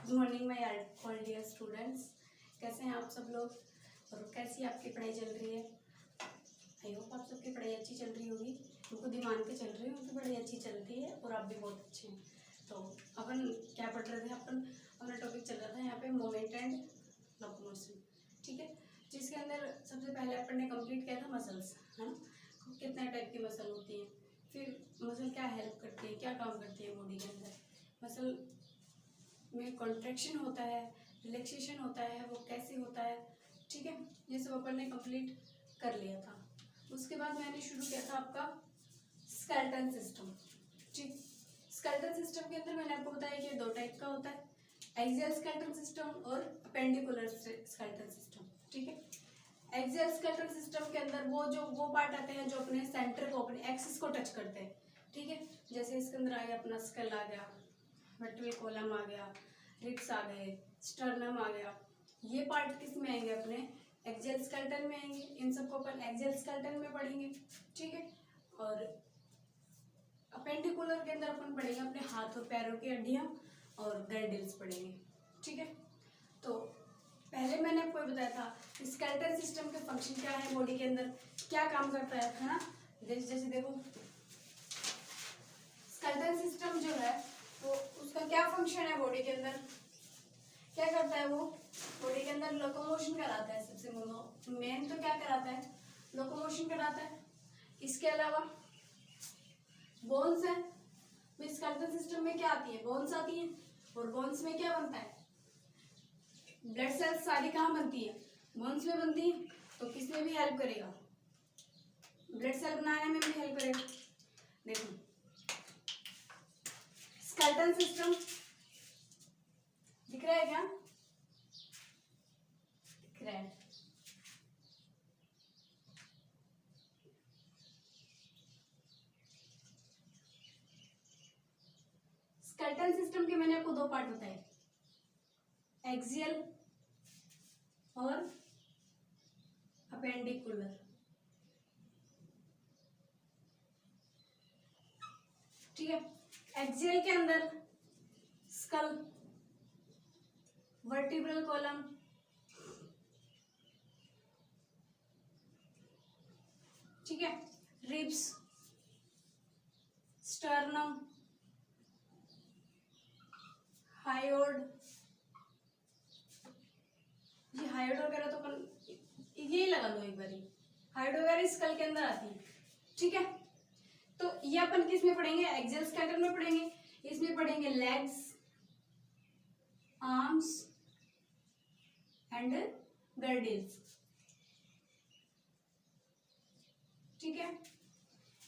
Good morning my all dear students. कैसे हैं आप सब लोग और कैसी आपकी पढ़ाई चल रही है? आई होप आप सबकी पढ़ाई अच्छी चल रही होगी। मैं खुद ही मान के चल रही हूँ कि पढ़ाई अच्छी चलती है और आप भी बहुत अच्छे हैं। तो अपन क्या पढ़ रहे थे? अपना टॉपिक चल रहा था यहाँ पे मोमेंट एंड लोकोमोशन, ठीक है, जिसके अंदर सबसे पहले अपन ने कंप्लीट किया था मसल्स, है ना। कितने टाइप की मसल होती हैं, फिर मसल क्या हेल्प करती है, क्या काम करती है बॉडी के अंदर, मसल में कॉन्ट्रैक्शन होता है, रिलैक्सेशन होता है, वो कैसे होता है, ठीक है। ये सब अपन ने कंप्लीट कर लिया था। उसके बाद मैंने शुरू किया था आपका स्केलेटन सिस्टम, ठीक। स्केलेटन सिस्टम के अंदर मैंने आपको बताया कि दो टाइप का होता है, एक्सियल स्केलेटन सिस्टम और अपेंडिकुलर स्केलेटन सिस्टम, ठीक है। एक्सियल स्केलेटन सिस्टम के अंदर वो पार्ट आते हैं जो अपने सेंटर को, अपने एक्सिस को टच करते हैं, ठीक है। जैसे इसके अंदर आ गया अपना स्कल आ गया, वर्टिब्रल कॉलम आ गया, रिब्स आ गए, स्टर्नम आ गया। ये पार्ट किस में आएंगे? अपने एक्सियल स्केलेटन में आएंगे। इन सबको अपन एक्सियल स्केलेटन में पढ़ेंगे, ठीक है। और अपेंडिकुलर के अंदर अपन पढ़ेंगे अपने हाथ और पैरों की हड्डियां और गैंडल्स पढ़ेंगे, ठीक है। तो पहले मैंने आपको बताया था स्केलेटन सिस्टम के फंक्शन क्या है, बॉडी के अंदर क्या काम करता है ना। जैसे देखो स्केलेटन सिस्टम जो है तो उसका क्या फंक्शन है बॉडी के अंदर, क्या करता है? वो बॉडी के अंदर लोकोमोशन कराता है। सबसे मेन तो क्या कराता है? लोकोमोशन कराता है। इसके अलावा बोन्स है। स्केलेटन सिस्टम में क्या आती है? बोन्स आती है। और बोन्स में क्या बनता है? ब्लड सेल्स सारी कहाँ बनती है? बोन्स में बनती है। तो किसमें भी हेल्प करेगा? ब्लड सेल बनाने में भी हेल्प करेगा। देखो स्केलेटन सिस्टम दिख रहा है क्या? दिख रहा है। स्केलेटन सिस्टम के मैंने आपको दो पार्ट बताए, एक्सियल और अपेंडिकुलर, ठीक है। एक्सियल के अंदर स्कल, वर्टिब्रल कॉलम, ठीक है, रिब्स, स्टर्नम, हायोड। ये हायोड वगैरह तो अपन यही लगा लो एक बारी, हायोड वगैरह स्कल के अंदर आती है, ठीक है। तो ये अपन किस में पढ़ेंगे? एक्सियल स्केलेटन में पढ़ेंगे। इसमें पढ़ेंगे लेग्स, आर्म्स एंड गर्डल्स, ठीक है।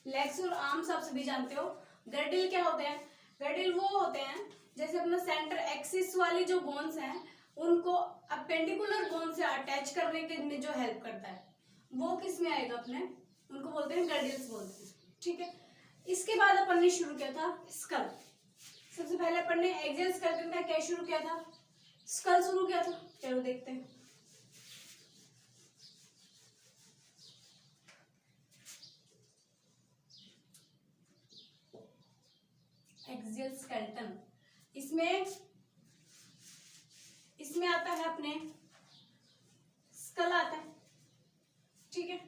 लेग्स और आर्म्स आप सभी जानते हो। गर्डल क्या होते हैं? गर्डल वो होते हैं जैसे अपना सेंटर एक्सिस वाली जो बोन्स हैं उनको अपेंडिकुलर बोन से अटैच करने के में जो हेल्प करता है वो किस में आएगा? अपने उनको बोलते हैं गर्डल्स बोलते हैं, ठीक है। इसके बाद अपन ने शुरू किया था स्कल। सबसे पहले अपन ने एक्सियल स्केलेटन का क्या शुरू किया था? स्कल शुरू किया था। चलो देखते हैं। एक्सियल स्केलेटन इसमें आता है अपने स्कल आता है, ठीक है।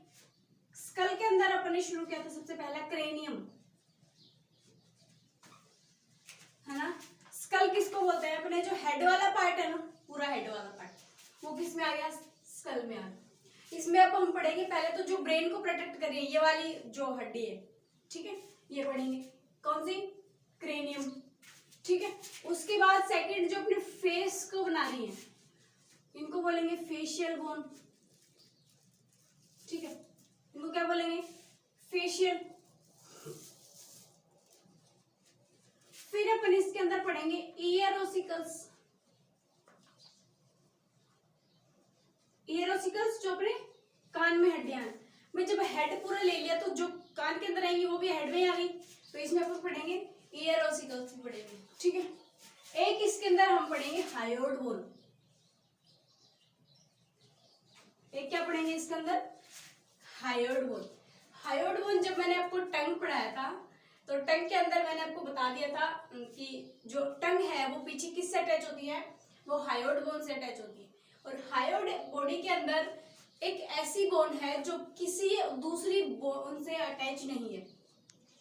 स्कल के अंदर अपन ने शुरू किया था सबसे पहला क्रेनियम, है ना। स्कल किसको बोलते हैं? अपने जो हेड वाला पार्ट है ना, पूरा हेड वाला पार्ट वो किस में आ गया? स्कल में आ गया। इसमें अब हम पढ़ेंगे पहले तो जो ब्रेन को प्रोटेक्ट कर रही है ये वाली जो हड्डी है, ठीक है, ये पढ़ेंगे। कौन सी? क्रेनियम, ठीक है। उसके बाद सेकंड जो अपने फेस को बना रही है इनको बोलेंगे फेशियल बोन, ठीक है, इनको क्या बोलेंगे? फेशियल। फिर अपन इसके अंदर पढ़ेंगे ईयरोसिकल्स। ईयरोसिकल्स जो अपने कान में हड्डियां हैं। मैं जब हेड पूरा ले लिया तो जो कान के अंदर आएंगी वो भी हेड में आ गई, तो इसमें अपन पढ़ेंगे ईयरोसिकल्स भी पढ़ेंगे, ठीक है। एक इसके अंदर हम पढ़ेंगे हायोड बोन। एक क्या पढ़ेंगे इसके अंदर? Hyoid bone. हायोड बोन जब मैंने आपको टंग पढ़ाया था तो टंग के अंदर मैंने आपको बता दिया था कि जो टंग है वो पीछे किससे अटैच होती है? वो हायोड बोन से अटैच होती है। और हायोड बॉडी के अंदर एक ऐसी बोन है जो किसी दूसरी बोन से अटैच नहीं है,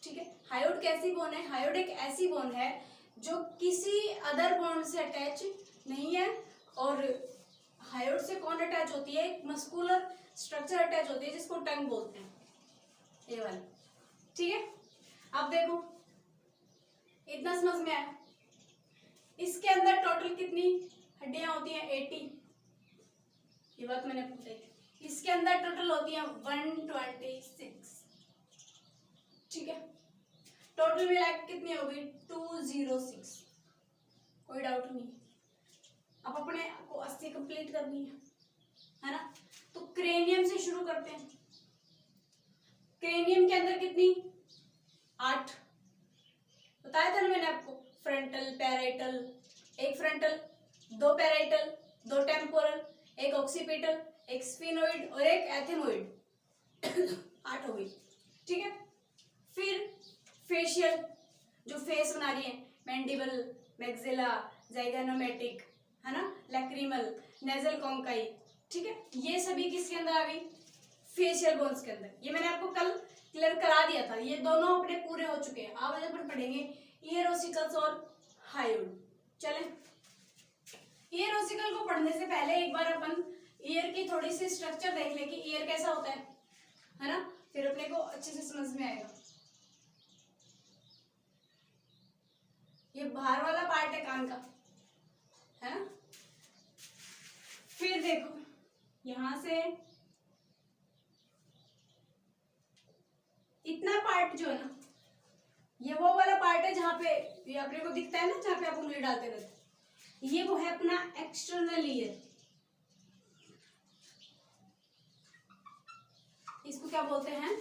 ठीक है। हायोड कैसी बोन है? हायोड एक ऐसी बोन है जो किसी अदर बोन से अटैच नहीं है। और हायोड से कौन अटैच होती है? एक मस्कुलर स्ट्रक्चर अटैच होती है जिसको टंग बोलते हैं, ये वाली, ठीक है। अब देखो, इतना समझ में आया? इसके अंदर टोटल कितनी हड्डियां होती हैं? 80। ये बात मैंने पूछी। इसके अंदर टोटल होती हैं 126, ठीक है। टोटल मिला के कितनी होगी? 206। कोई डाउट नहीं। अब अपने को 80 कंप्लीट करनी है ना। तो क्रेनियम से शुरू करते हैं। क्रेनियम के अंदर कितनी? 8 बताया था ना मैंने आपको। फ्रंटल, पैराइटल, एक फ्रंटल, 2 पैराइटल, 2 टेम्पोरल, एक ऑक्सीपिटल, एक स्फिनोइड और एक एथेनोइड 8 हो गई, ठीक है। फिर फेशियल, जो फेस बना रही है, मैंडिबल, मैक्सिला, जाइगोनोमेटिक, है ना, लैक्रिमल, नेजल कॉन्काई, ठीक है। ये सभी किसके अंदर आ गई? फेशियल बोन्स के अंदर। ये मैंने आपको कल क्लियर करा दिया था। ये दोनों अपने पूरे हो चुके हैं। अब अपन पढ़ेंगे ईयर ओसिकल्स और हायोड। चलें, ईयर ओसिकल को पढ़ने से पहले एक बार अपन ईयर की थोड़ी सी स्ट्रक्चर देख ले कि ईयर कैसा होता है ना। फिर अपने को अच्छे से समझ में आएगा। ये बाहर वाला पार्ट है कान का, है ना। फिर देखो, यहां से इतना पार्ट जो है ना, ये वो वाला पार्ट है जहां पे ये अपने को दिखता है ना, जहां पे आप उंगली डालते रहते, ये वो है अपना एक्सटर्नल ईयर। इसको क्या बोलते हैं?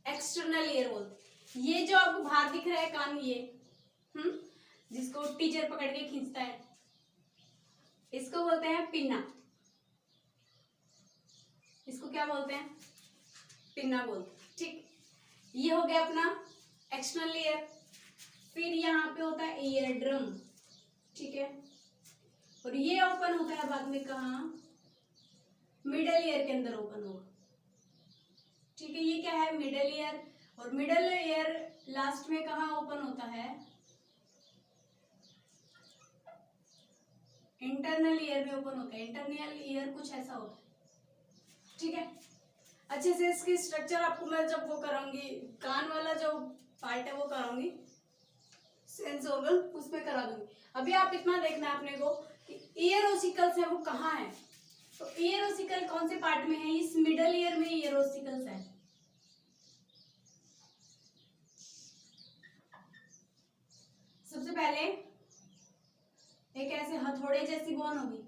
एक्सटर्नल ईयर बोलते हैं। ये जो आपको बाहर दिख रहा है कान, ये जिसको टीचर पकड़ के खींचता है, इसको बोलते हैं पिन्ना। इसको क्या बोलते हैं? पिन्ना बोलते हैं, ठीक। ये हो गया अपना एक्सटर्नल ईयर। फिर यहाँ पे होता है ईयर ड्रम, ठीक है। और ये ओपन होता है बाद में कहाँ? मिडल ईयर के अंदर ओपन होगा, ठीक है। ये क्या है? Middle ear. और मिडल ईयर लास्ट में कहाँ ओपन होता है? इंटरनल ईयर में ओपन होता है। इंटरनल ईयर कुछ ऐसा होता है, ठीक है। अच्छे से इसकी स्ट्रक्चर आपको मैं जब वो कराऊंगी, कान वाला जो पार्ट है वो कराऊंगी, सेंस ऑर्गन, उसमें करा दूंगी। अभी आप इतना देखना है अपने को कि ईयर ओसिकल्स है वो कहाँ है। तो ईयर ओसिकल कौन से पार्ट में है? इस मिडल ईयर में ईयर ओसिकल्स है। सबसे पहले एक ऐसे हथौड़े जैसी बोन होगी,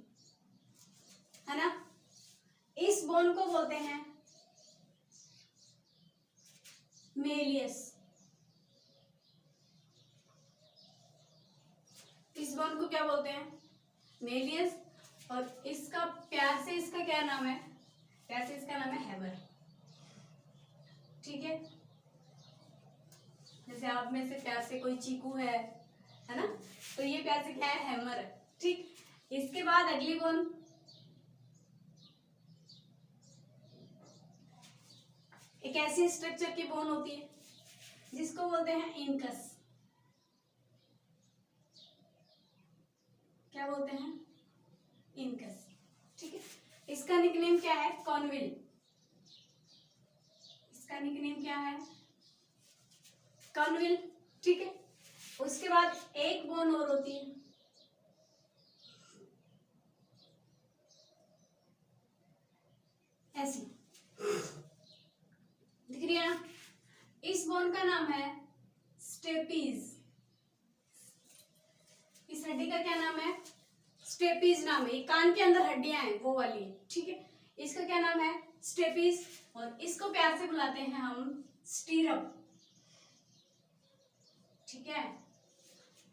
है ना। इस बोन को बोलते हैं मेलियस। इस बोन को क्या बोलते हैं? मेलियस। और इसका प्यार से इसका क्या नाम है? प्यार से इसका नाम है हैमर, ठीक है। जैसे आप में से प्यार से कोई चीकू है ना, तो ये प्यार से क्या है? हैमर है, ठीक। इसके बाद अगली बोन एक ऐसी स्ट्रक्चर की बोन होती है जिसको बोलते हैं इनकस। क्या बोलते हैं? इनकस, ठीक है। इसका निकनेम क्या है? कॉर्नविल। इसका निकनेम क्या है? कॉर्नविल, ठीक है। उसके बाद एक बोन और होती है, ऐसी दिख रही है ना। इस बोन का नाम है स्टेपीज। इस हड्डी का क्या नाम है? स्टेपीज नाम है। ये कान के अंदर हड्डियां हैं वो वाली, ठीक है। इसका क्या नाम है? स्टेपीज। और इसको प्यार से बुलाते हैं हम स्टीरप, ठीक है।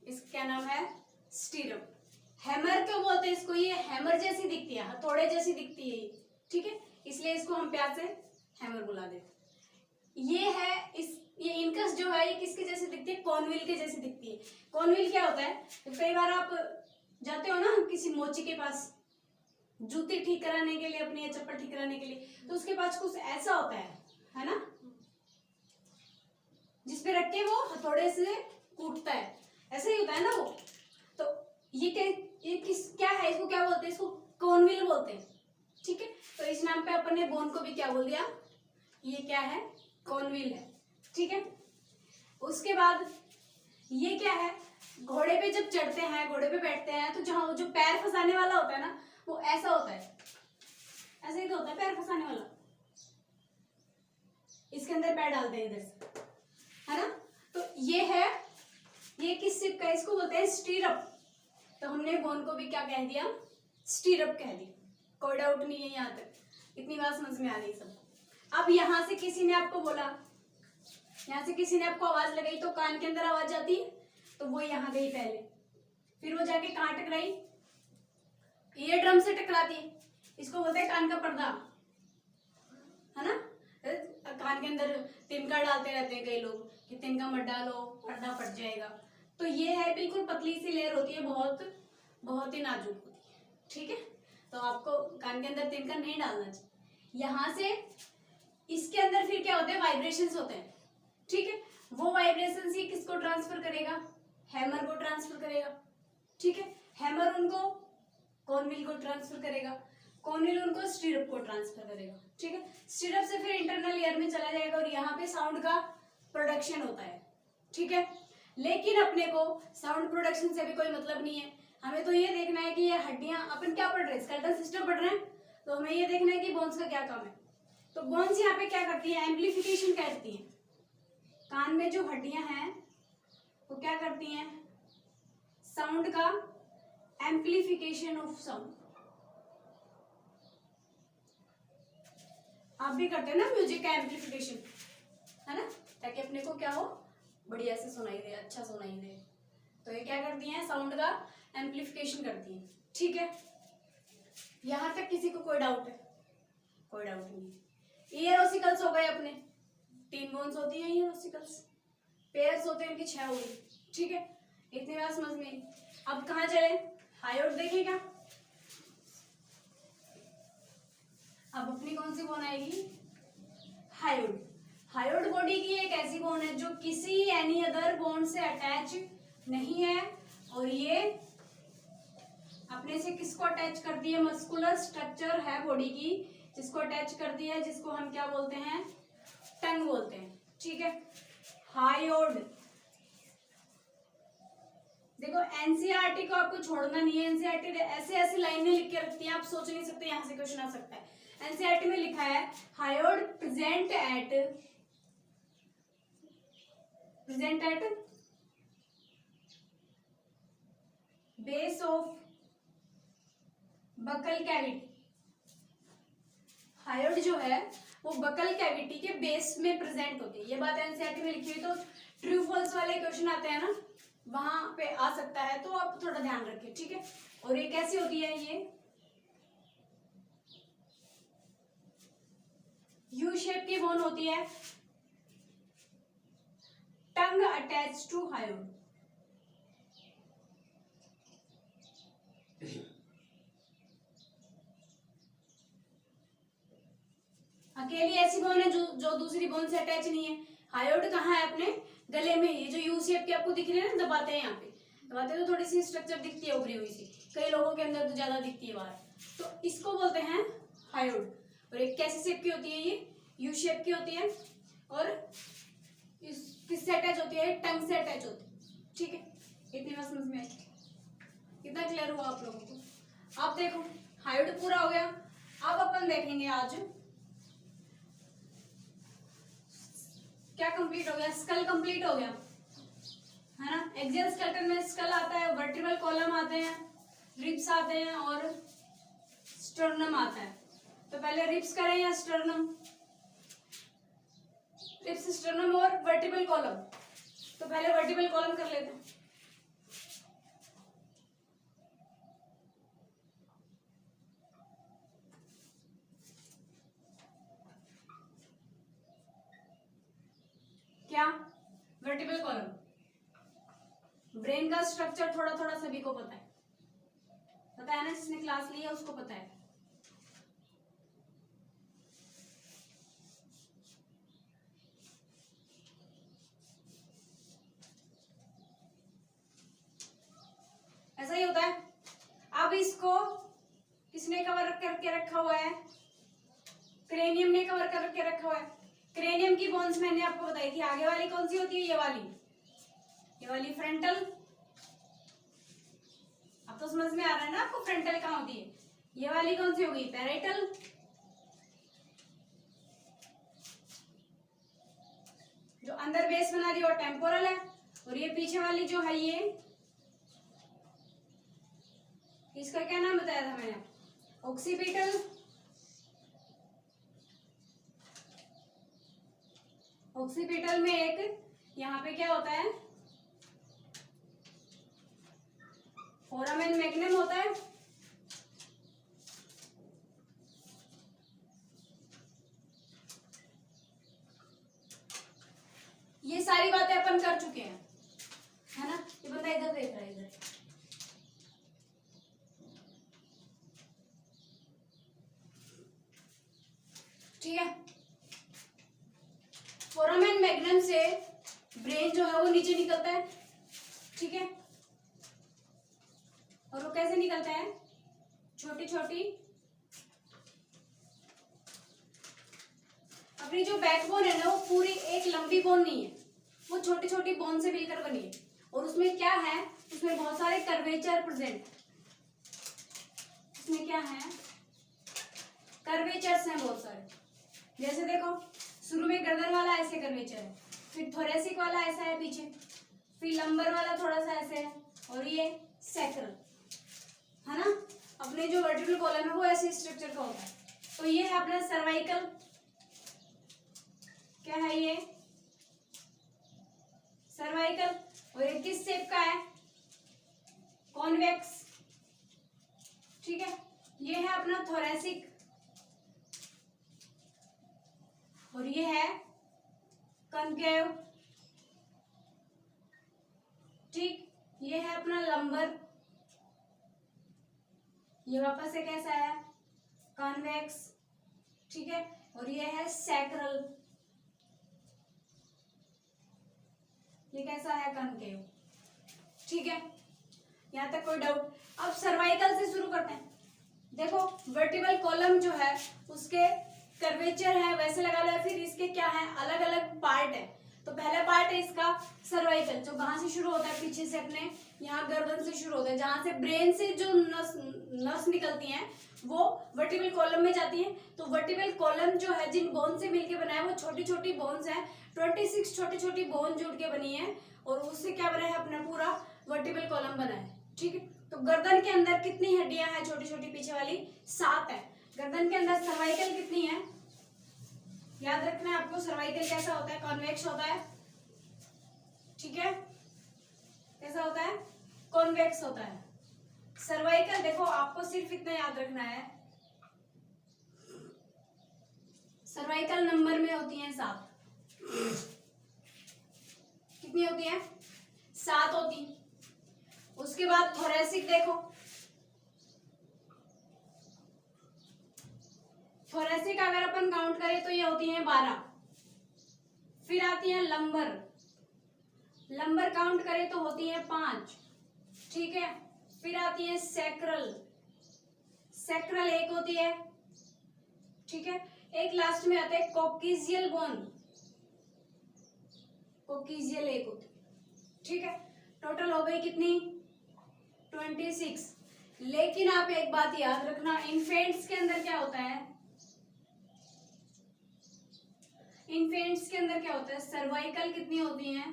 इसका क्या नाम है? स्टीरप। हैमर क्यों बोलते हैं इसको? ये हैमर जैसी दिखती है, हथौड़े जैसी दिखती है, ठीक है, इसलिए इसको हम प्यार से हैमर बुला देते हैं। ये है ये इनकस जो है ये किसके जैसी दिखती है? कॉर्नविल के जैसी दिखती है। कॉर्नविल क्या होता है? तो कई बार आप जाते हो ना किसी मोची के पास जूती ठीक कराने के लिए अपनी, या चप्पल ठीक कराने के लिए, तो उसके पास कुछ ऐसा होता है ना, जिसपे रख के वो हथौड़े से कूटता है, ऐसा ही होता है ना वो। तो ये क्या है, इसको क्या बोलते हैं, इसको कॉनविल बोलते हैं। ठीक है, तो इस नाम पे अपन ने बोन को भी क्या बोल दिया, ये क्या है, कॉनविल है। ठीक है, उसके बाद ये क्या है, घोड़े पे जब चढ़ते हैं, घोड़े पे बैठते हैं, तो जहां जो पैर फंसाने वाला होता है ना, वो ऐसा होता है, ऐसे ही तो होता है पैर फंसाने वाला, इसके अंदर पैर डालते हैं इधर से, है ना। तो ये है, ये किस शिप का, इसको बोलते हैं स्टीरअप। तो हमने बोन को भी क्या कह दिया, स्टीरअप कह दिया, कोई डाउट नहीं है यहाँ तक, इतनी बात समझ में आ रही सब। अब यहाँ से किसी ने आपको बोला, यहाँ से किसी ने आपको आवाज लगाई, तो कान के अंदर आवाज आती है, तो वो यहाँ गई पहले, फिर वो जाके कहाँ टकराई, ईयर ड्रम से टकराती है, इसको बोलते हैं कान का पर्दा, है ना। कान के अंदर तिनका डालते रहते हैं कई लोग कि तिनका मत डालो पर्दा फट जाएगा। तो ये है बिल्कुल पतली सी लेयर होती है, बहुत बहुत ही नाजुक होती है। ठीक है, तो आपको कान के अंदर तिनका नहीं डालना चाहिए। यहाँ से इसके अंदर फिर क्या होते हैं, वाइब्रेशंस होते हैं। ठीक है, वो वाइब्रेशंस ही किसको ट्रांसफर करेगा, हैमर को ट्रांसफर करेगा। ठीक है, हैमर उनको कॉनविल को ट्रांसफर करेगा, कॉनविल उनको स्टीरअप को ट्रांसफर करेगा। ठीक है, स्टीरअप से फिर इंटरनल ईयर में चला जाएगा और यहाँ पे साउंड का प्रोडक्शन होता है। ठीक है, लेकिन अपने को साउंड प्रोडक्शन से भी कोई मतलब नहीं है, हमें तो ये देखना है कि ये हड्डियां, अपन क्या पढ़ रहे हैं, स्केलेटल सिस्टम पढ़ रहे हैं, तो हमें ये देखना है कि बोन्स का क्या काम है। तो बोन्स यहाँ पे क्या करती है, एम्प्लीफिकेशन करती है। कान में जो हड्डियां हैं वो क्या करती हैं, साउंड का एम्प्लीफिकेशन ऑफ साउंड। आप भी करते हैं ना म्यूजिक का एम्प्लीफिकेशन, है ना, ताकि अपने को क्या हो, बढ़िया से सुनाई दे, अच्छा सुनाई दे। तो ये क्या करती हैं, साउंड का एम्प्लीफिकेशन करती हैं। ठीक है, यहां तक किसी को कोई डाउट है, कोई डाउट नहीं। ईयर ओसिकल्स हो गए अपने, 3 बोन्स होती हैं ईयर ओसिकल्स, पेयर्स होते हैं इनकी 6 हो गई। ठीक है, इतनी बात समझ में। अब कहाँ चले, हायोड देखेगा। अब अपनी कौन सी बोन आएगी, हायोड। हायोड बॉडी की एक ऐसी बोन है जो किसी एनी अदर बोन से अटैच नहीं है, और ये अपने से किसको अटैच करती है, मस्कुलर स्ट्रक्चर है बॉडी की जिसको अटैच करती है, जिसको हम क्या बोलते हैं, टंग बोलते हैं। ठीक है, हायोड। देखो एनसीईआरटी को आपको छोड़ना नहीं है, एनसीईआरटी ऐसे ऐसी लाइनें लिख के रखती है, आप सोच नहीं सकते यहां से क्वेश्चन आ सकता है। एनसीईआरटी में लिखा है hyoid present at base of buccal cavity. Hyoid जो है वो बकल कैविटी के बेस में प्रेजेंट होती है, ये बात एनसीईआरटी में लिखी हुई। तो ट्रू फॉल्स वाले क्वेश्चन आते हैं ना, वहां पे आ सकता है, तो आप थोड़ा ध्यान रखिए। ठीक है, और ये कैसी होती है, ये यू शेप की बोन होती है, टंग अटैच टू हायोड। अकेली ऐसी बोन है जो दूसरी बोन से अटैच नहीं है। हायोड कहाँ है, अपने गले में, ये जो यू शेप की आपको दिख रही है ना, दबाते हैं यहाँ पे, दबाते तो थोड़ी सी स्ट्रक्चर दिखती है उभरी हुई सी, कई लोगों के अंदर तो ज्यादा दिखती है बाहर, तो इसको बोलते हैं हायोड। और एक कैसी शेप की होती है, ये यू शेप की होती है, और किससे अटैच होती है, टंग से अटैच होती है। ठीक है, इतनी बात समझ में आई, कितना क्लियर हुआ आप लोगों को। आप देखो हायोड पूरा हो गया। अब अपन देखेंगे आज क्या कंप्लीट हो गया, स्कल कंप्लीट हो गया, है ना। एक्सियल स्केलेटन में स्कल आता है, वर्टिब्रल कॉलम आते हैं, रिब्स आते हैं और स्टर्नम आता है। तो पहले रिब्स करें या स्टर्नम, रिब्स, स्टर्नम और वर्टिब्रल कॉलम। तो पहले वर्टिब्रल कॉलम कर लेते हैं। क्या, वर्टिब्रल कॉलम। ब्रेन का स्ट्रक्चर थोड़ा थोड़ा सभी को पता है, पता है ना, जिसने क्लास ली है उसको पता है। ऐसा ही होता है। अब इसको किसने कवर करके रखा हुआ है? क्रेनियम ने कवर करके रखा हुआ है। क्रेनियम की बोन्स मैंने आपको बताई थी। आगे वाली कौन सी होती है? ये वाली फ्रंटल। अब तो समझ में आ रहा है ना आपको फ्रंटल कहाँ होती है। ये वाली कौन सी होगी? पैराइटल। जो अंदर बेस बना रही है वो टेम्पोरल है, और ये पीछे वाली जो है ये, इसका क्या नाम बताया था मैंने? ऑक्सीपिटल। ऑक्सीपिटल में एक यहाँ पे क्या होता है? फोरामेन मैग्नम होता है। ये सारी बातें अपन कर चुके हैं, है ना। ये बंदा इधर देख रहा है, इधर। ठीक है। फोरामेन मैग्नम से ब्रेन जो है वो नीचे निकलता है। ठीक है। और वो कैसे निकलता है? छोटी छोटी, अपनी जो बैकबोन है ना वो पूरी एक लंबी बोन नहीं है, वो छोटी छोटी बोन से मिलकर बनी है। और उसमें क्या है? उसमें बहुत सारे कर्वेचर प्रेजेंट। उसमें क्या है? कर्वेचर्स हैं बहुत सारे। जैसे देखो, शुरू में गर्दन वाला ऐसे कर्वेचर है, फिर थोरेसिक वाला ऐसा है पीछे, फिर लंबर वाला थोड़ा सा ऐसे है, और ये सैक्रल, है ना। अपने जो वर्टिब्रल कॉलम है वो ऐसे स्ट्रक्चर का होता है। तो ये है अपना सर्वाइकल। क्या है ये? सर्वाइकल। और ये किस शेप का है? कॉन्वेक्स। ठीक है। ये है अपना थोरेसिक, और ये है कनकेव। ठीक। ये है अपना लंबर। ये वापस से कैसा है? कॉन्वेक्स। ठीक है। और ये है सैक्रल। ये कैसा है? कनकेव। ठीक है। यहां तक कोई डाउट? अब सर्वाइकल से शुरू करते हैं। देखो, वर्टिब्रल कॉलम जो है उसके कर्वेचर है वैसे लगा लो, फिर इसके क्या है? अलग अलग पार्ट है। तो पहला पार्ट है इसका सर्वाइकल, जो कहां से शुरू होता है? पीछे से, अपने यहाँ गर्दन से शुरू होता है, जहां से ब्रेन से जो नस निकलती हैं वो वर्टिब्रल कॉलम में जाती हैं। तो वर्टिब्रल कॉलम जो है जिन बोन से मिलके बना है वो छोटी छोटी बोन्स हैं, 26 छोटी छोटी बोन जुड़ के बनी है, और उससे क्या बना है? अपना पूरा वर्टिब्रल कॉलम बना है। ठीक है। तो गर्दन के अंदर कितनी हड्डियां हैं? छोटी छोटी पीछे वाली 7 है। गर्दन के अंदर सर्वाइकल कितनी है? याद रखना है आपको, सर्वाइकल कैसा होता है? कॉन्वेक्स होता है। ठीक है। कैसा होता है? कॉन्वेक्स होता है सर्वाइकल। देखो, आपको सिर्फ इतना याद रखना है, सर्वाइकल नंबर में होती हैं 7। कितनी होती है? 7 होती। उसके बाद थोरेसिक देखो, थोरेसिक अगर अपन काउंट करें तो ये होती हैं 12। फिर आती है लंबर, लंबर काउंट करें तो होती है 5। ठीक है। फिर आती है सैक्रल, सैक्रल 1 होती है। ठीक है। एक लास्ट में आता है कोक्सीजियल बोन, कोक्सीजियल 1 होती है। ठीक है। टोटल हो गई कितनी? 26। लेकिन आप एक बात याद रखना, इन्फेंट्स के अंदर क्या होता है? इन्फेंट्स के अंदर क्या होता है? सर्वाइकल कितनी होती हैं?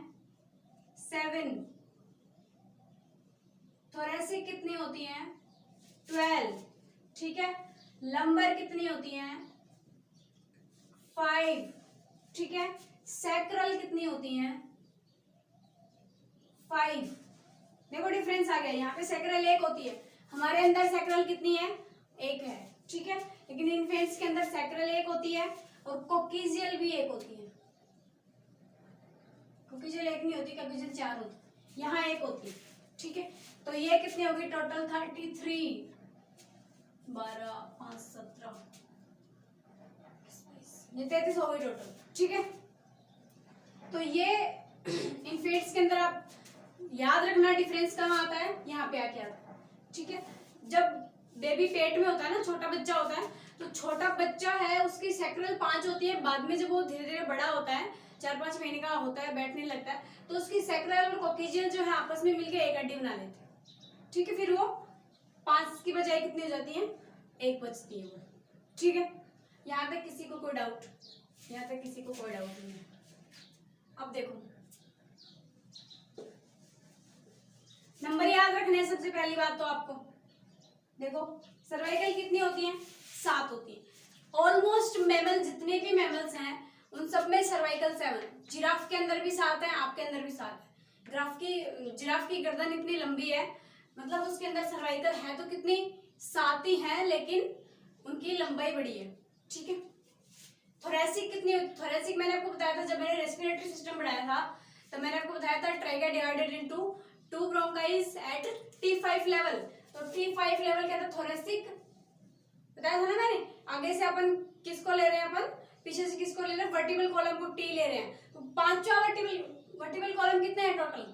7। थोरेसिक कितनी होती हैं? 12। ठीक है। लंबर कितनी होती हैं? 5। ठीक है। सैक्रल कितनी होती हैं? 5। देखो डिफरेंस आ गया, यहाँ पे सैक्रल 1 होती है, हमारे अंदर सैक्रल कितनी है? 1 है। ठीक है। लेकिन इन्फेंट्स के अंदर सैक्रल 1 होती है, और कोक्सीजियल भी 1 होती है। कोक्सीजियल 1 नहीं होती, कोक्सीजियल 4 होती है, यहाँ 1 होती है। ठीक है। तो ये कितनी होगी? टोटल 33। 12, 5, 17, ये 33 हो गई टोटल। ठीक है, तो ये इनफेट्स के अंदर आप याद रखना डिफरेंस कहाँ आता है, यहाँ पे आके आता है। ठीक है, जब बेबी पेट में होता है ना, छोटा बच्चा होता है, तो छोटा बच्चा है उसकी सैक्रल 5 होती है। बाद में जब वो धीरे धीरे बड़ा होता है, 4-5 महीने का होता है, बैठने लगता है, तो उसकी सैक्रल और कोक्सीजियल जो है आपस में मिलकर एक हड्डी बना लेते हैं। ठीक है, फिर वो 5 की बजाय कितनी हो जाती है, 1 बचती है वो। ठीक है, यहाँ तक किसी को कोई डाउट, यहाँ तक किसी को कोई डाउट नहीं है। अब देखो नंबर याद रखने हैं। सबसे पहली बात तो आपको देखो, सर्वाइकल कितनी होती है, 7 होती है। ऑलमोस्ट मैमल, जितने भी मैमल्स हैं उन सब में सर्वाइकल 7। जिराफ के अंदर भी 7 है, आपके अंदर भी 7 है। जिराफ की गर्दन इतनी लंबी है, मतलब उसके अंदर सर्वाइकल है तो कितनी, 7 ही है, लेकिन उनकी लंबाई बड़ी है। ठीक है, थोरेसिक कितनी होती, थोरेसिक मैंने आपको बताया था जब मैंने रेस्पिरेटरी सिस्टम बढ़ाया था, तो मैंने आपको बताया था trachea divided into 2 bronchi at T5 level. तो T5 लेवल क्या था, थोरेसिक बताया था ना मैंने। आगे से अपन किसको ले रहे हैं, अपन पीछे से किसको ले रहे हैं, वर्टिबल कॉलम को T ले रहे हैं। तो 5वां वर्टिबल कॉलम कितने हैं टोटल,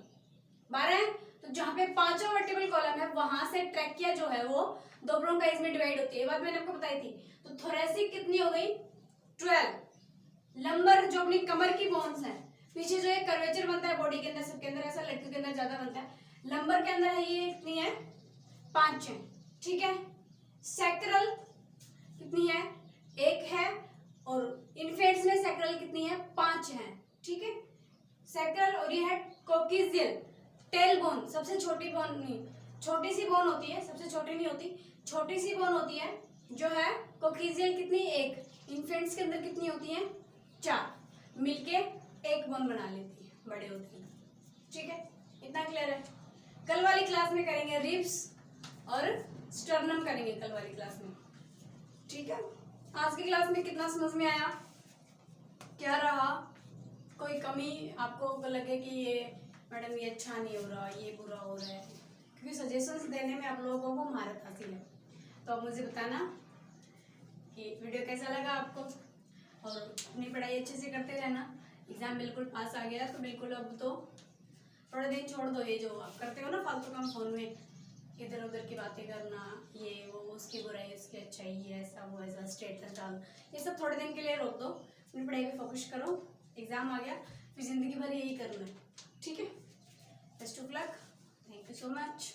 12 है। तो जहां पे 5वां वर्टिबल कॉलम है वहां से ट्रैकिया जो है वो 2 ब्रोंकाइज में डिवाइड होती है। ये बात मैंने आपको बताई थी। तो थोरेसिक कितनी हो गई, 12। लंबर जो अपनी कमर की बोन्स है, पीछे जो एक कर्वेचर बनता है बॉडी के अंदर, सबके अंदर ऐसा, लड़कियों के अंदर ज्यादा बनता है। लंबर के अंदर है ये कितनी है, 5 है। ठीक है, सैक्रल कितनी है, 1 है, और इन्फेंट्स में सैक्रल कितनी है, 5 है। ठीक है, सैक्रल, और ये है कोक्सीजियल टेल बोन, सबसे छोटी बोन नहीं, छोटी सी बोन होती है, सबसे छोटी नहीं होती, छोटी सी बोन होती है जो है कोक्सीजियल, कितनी, 1। इन्फेंट्स के अंदर कितनी होती है, 4, मिलके एक बोन बना लेती है, बड़े होती है। ठीक है, इतना क्लियर है। कल वाली क्लास में करेंगे रिब्स और स्टर्नम करेंगे कल वाली क्लास में। ठीक है, आज की क्लास में कितना समझ में आया, क्या रहा, कोई कमी आपको लगे कि ये मैडम ये अच्छा नहीं हो रहा, ये बुरा हो रहा है, क्योंकि सजेशंस देने में आप लोगों को महारत हासिल है। तो आप मुझे बताना कि वीडियो कैसा लगा आपको, और अपनी पढ़ाई अच्छे से करते रहना। एग्जाम बिल्कुल पास आ गया तो बिल्कुल अब तो थोड़े दिन छोड़ दो, ये जो आप करते हो ना फालतू काम फोन में, इधर उधर की बातें करना, ये वो, उसकी बुराई उसकी अच्छाई, ये ऐसा वो ऐसा स्टेटस डाल, ये सब थोड़े दिन के लिए रोक दो, अपनी पढ़ाई पे फोकस करो। एग्जाम आ गया फिर जिंदगी भर यही करना है। ठीक है, best of luck, thank you so much.